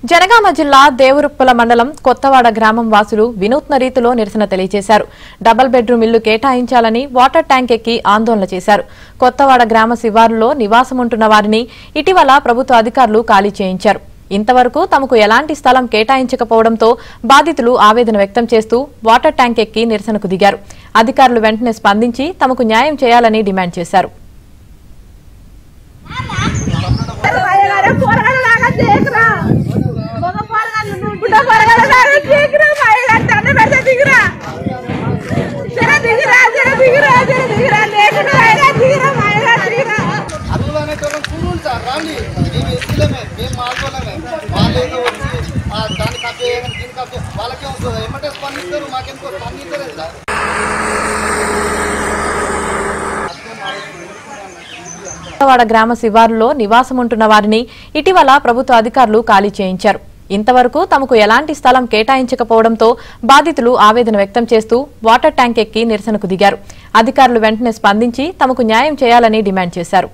జనగామ జిల్లా దేవరుప్పల మండలం కొత్తవాడ గ్రామం వాసులు వినూత్న రీతిలో నిరసన తెలియజేశారు. డబుల్ బెడ్రూమ్ ఇల్లు కేటాయించాలని వాటర్ ట్యాంక్ ఎక్కి ఆందోళన చేశారు. కొత్తవాడ గ్రామ శివారులో నివాసముంటున్న వారిని ఇటీవల ప్రభుత్వ అధికారులు ఖాళీ చేయించారు. ఇంతవరకు తమకు ఎలాంటి స్థలం కేటాయించకపోవడంతో బాధితులు ఆవేదన వ్యక్తం చేస్తూ వాటర్ ట్యాంక్ ఎక్కి నిరసనకు దిగారు. అధికారులు వెంటనే స్పందించి తమకు న్యాయం చేయాలని డిమాండ్ చేశారు. కొత్తవాడ గ్రామ శివారులో నివాసముంటున్న వారిని ఇటీవల ప్రభుత్వ అధికారులు ఖాళీ చేయించారు. ఇంతవరకు తమకు ఎలాంటి స్థలం కేటాయించకపోవడంతో బాధితులు ఆవేదన వ్యక్తం చేస్తూ వాటర్ ట్యాంక్ ఎక్కి నిరసనకు దిగారు. అధికారులు వెంటనే స్పందించి తమకు న్యాయం చేయాలని డిమాండ్ చేశారు.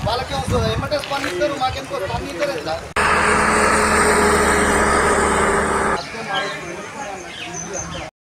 వాళ్ళకే వస్తుంది ఏమంటే స్పందిస్తారు మాకెందుకు స్పందించలేదు.